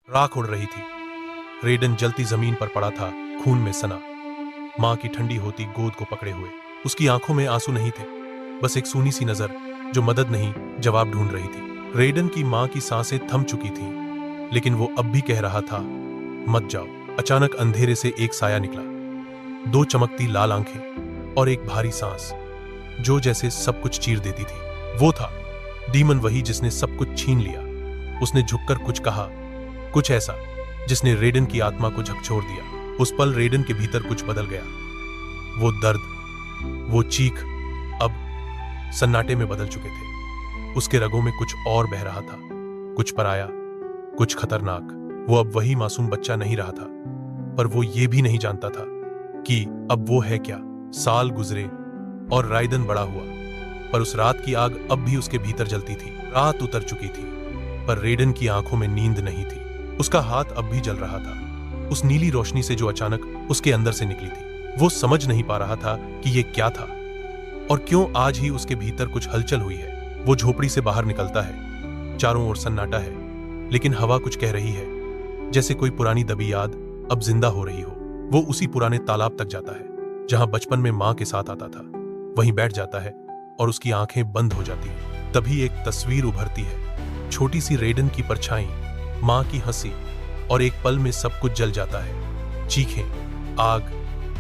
राख उड़ रही थी। रेडन जलती जमीन पर पड़ा था, खून में सना, मां की ठंडी होती गोद को पकड़े हुए। उसकी आंखों में आंसू नहीं थे, बस एक सूनी सी नजर जो मदद नहीं जवाब ढूंढ रही थी। रेडन की मां की सांसें थम चुकी थीं, लेकिन वो अब भी कह रहा था, मत जाओ। अचानक अंधेरे से एक साया निकला, दो चमकती लाल आंखें और एक भारी सांस जो जैसे सब कुछ चीर देती थी। वो था डीमन, वही जिसने सब कुछ छीन लिया। उसने झुककर कुछ कहा, कुछ ऐसा जिसने रेडन की आत्मा को झकझोर दिया। उस पल रेडन के भीतर कुछ बदल गया। वो दर्द, वो चीख अब सन्नाटे में बदल चुके थे। उसके रगों में कुछ और बह रहा था, कुछ पराया, कुछ खतरनाक। वो अब वही मासूम बच्चा नहीं रहा था, पर वो ये भी नहीं जानता था कि अब वो है क्या। साल गुजरे और राइडन बड़ा हुआ, पर उस रात की आग अब भी उसके भीतर जलती थी। रात उतर चुकी थी, पर रेडन की आंखों में नींद नहीं थी। उसका हाथ अब भी जल रहा था, उस नीली रोशनी से जो अचानक उसके अंदर से निकली थी। वो समझ नहीं पा रहा था कि ये क्या था और क्यों आज ही उसके भीतर कुछ हलचल हुई है। वो झोपड़ी से बाहर निकलता है, चारों ओर सन्नाटा है, लेकिन हवा कुछ कह रही है, जैसे कोई पुरानी दबी याद अब जिंदा हो रही हो। वो उसी पुराने तालाब तक जाता है जहां बचपन में मां के साथ आता था। वहीं बैठ जाता है और उसकी आंखें बंद हो जाती हैं। तभी एक तस्वीर उभरती है, छोटी सी रेडन की परछाई, मां की हंसी, और एक पल में सब कुछ जल जाता है। चीखें, आग,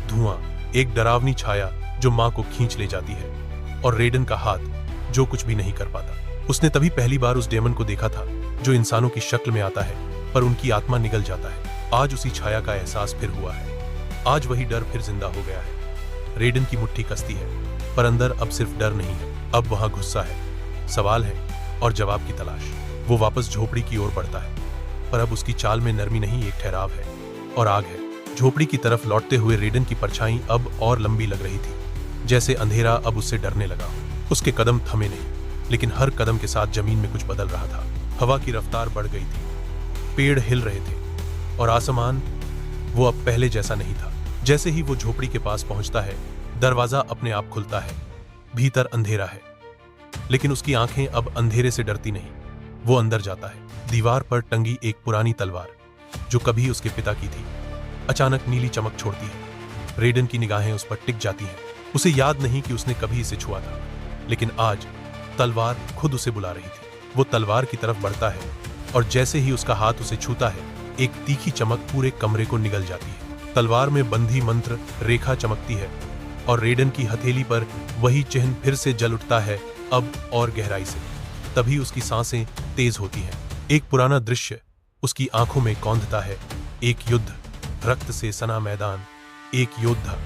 धुआं, एक डरावनी छाया जो मां को खींच ले जाती है, और रेडन का हाथ जो कुछ भी नहीं कर पाता। उसने तभी पहली बार उस डेमन को देखा था जो इंसानों की शक्ल में आता है, पर उनकी आत्मा निगल जाता है। आज उसी छाया का एहसास फिर हुआ है। आज वही डर फिर जिंदा हो गया है। रेडन की मुट्ठी कसती है, पर अंदर अब सिर्फ डर नहीं है, अब वहां गुस्सा है, सवाल है और जवाब की तलाश। वो वापस झोपड़ी की ओर बढ़ता है, पर अब उसकी चाल में नरमी नहीं, एक ठहराव है और आग है। झोपड़ी की तरफ लौटते हुए रेडन की परछाई अब और लंबी लग रही थी, जैसे अंधेरा अब उससे डरने लगा। उसके कदम थमे नहीं, लेकिन हर कदम के साथ जमीन में कुछ बदल रहा था। हवा की रफ्तार बढ़ गई थी, पेड़ हिल रहे थे, और आसमान वो अब पहले जैसा नहीं था। जैसे ही वो झोपड़ी के पास पहुंचता है, दरवाजा अपने आप खुलता है। भीतर अंधेरा है, लेकिन उसकी आंखें अब अंधेरे से डरती नहीं। वो अंदर जाता है। दीवार पर टंगी एक पुरानी तलवार जो कभी उसके पिता की थी, अचानक नीली चमक छोड़ती है। रेडन की निगाहें उस पर टिक जाती हैं। उसे याद नहीं कि उसने कभी इसे छुआ था, लेकिन आज तलवार खुद उसे बुला रही थी। वो तलवार की तरफ बढ़ता है, और जैसे ही उसका हाथ उसे छूता है, एक तीखी चमक पूरे कमरे को निगल जाती है। तलवार में बंधी मंत्र रेखा चमकती है, और रेडन की हथेली पर वही चिन्ह फिर से जल उठता है, अब और गहराई से। तभी उसकी सांसें तेज होती हैं। एक पुराना दृश्य उसकी आंखों में कौंधता है। एक युद्ध, रक्त से सना मैदान, एक योद्धा,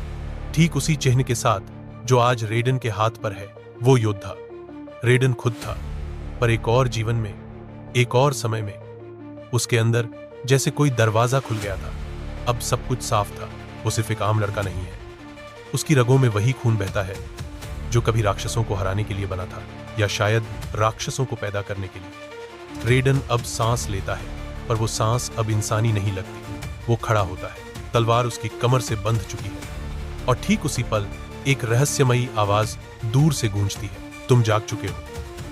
ठीक उसी चिन्ह के साथ जो आज रेडन के हाथ पर है। वो योद्धा रेडन खुद था, पर एक और जीवन में, एक और समय में। उसके अंदर जैसे कोई दरवाजा खुल गया था। अब सब कुछ साफ था। वो सिर्फ एक आम लड़का नहीं है। उसकी रगों में वही खून बहता है जो कभी राक्षसों को हराने के लिए बना था, या शायद राक्षसों को पैदा करने के लिए। रेडन अब सांस लेता है, पर वो सांस अब इंसानी नहीं लगती। वो खड़ा होता है, तलवार उसकी कमर से बंध चुकी है, और ठीक उसी पल एक रहस्यमयी आवाज दूर से गूंजती है, तुम जाग चुके हो,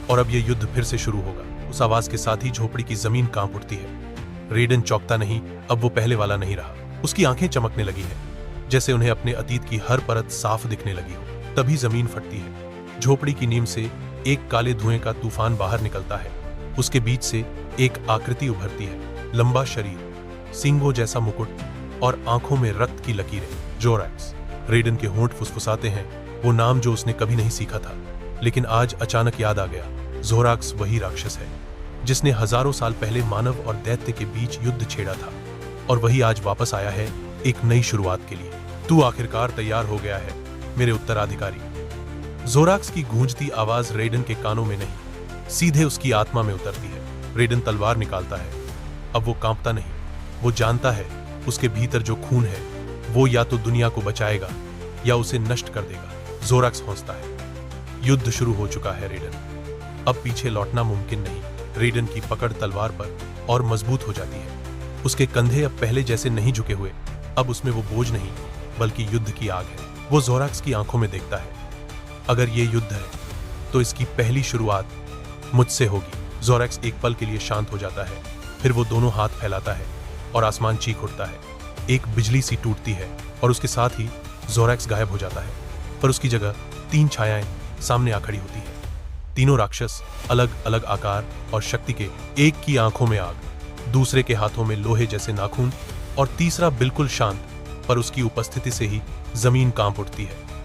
और अब ये युद्ध फिर से शुरू होगा। उस आवाज के साथ ही झोपड़ी की जमीन कांप उठती है। रेडन चौंकता नहीं, अब वो पहले वाला नहीं रहा। उसकी आंखें चमकने लगी हैं, जैसे उन्हें अपने अतीत की हर परत साफ दिखने लगी हो। तभी जमीन फटती है। झोपड़ी की नींव से एक काले धुएं का तूफान बाहर निकलता है। उसके बीच से एक आकृति उभरती है, लंबा शरीर, सींगों जैसा मुकुट, और आंखों में रक्त की लकीरें। जोरैक्स। रेडन के होंठ फुसफुसाते हैं, वो नाम जो उसने कभी नहीं सीखा था, लेकिन आज अचानक याद आ गया। जोराक्स वही राक्षस है जिसने हजारों साल पहले मानव और दैत्य के बीच युद्ध छेड़ा था, और वही आज वापस आया है एक नई शुरुआत के लिए। तू आखिरकार तैयार हो गया है, मेरे उत्तराधिकारी। जोराक्स की गूंजती आवाज रेडन के कानों में नहीं, सीधे उसकी आत्मा में उतरती है। रेडन तलवार निकालता है। अब वो कांपता नहीं, वो जानता है उसके भीतर जो खून है वो या तो दुनिया को बचाएगा या उसे नष्ट कर देगा। जोराक्स हौंसता है। युद्ध शुरू हो चुका है रेडन। अब पीछे लौटना मुमकिन नहीं। रेडन की पकड़ तलवार पर और मजबूत हो जाती है। उसके कंधे अब पहले जैसे नहीं झुके हुए, अब उसमें वो बोझ नहीं, बल्कि युद्ध की आग है। वो जोराक्स की आंखों में देखता है। अगर ये युद्ध है तो इसकी पहली शुरुआत मुझसे होगी। जोराक्स एक पल के लिए शांत हो जाता है, फिर वो दोनों हाथ फैलाता है और आसमान चीख उठता है। एक बिजली सी टूटती है और उसके साथ ही जोरैक्स गायब हो जाता है, पर उसकी जगह 3 छायाएं सामने आ खड़ी होती है। तीनों राक्षस अलग अलग आकार और शक्ति के, एक की आंखों में आग, दूसरे के हाथों में लोहे जैसे नाखून और तीसरा बिल्कुल शांत, पर उसकी उपस्थिति से ही जमीन कांप उठती है।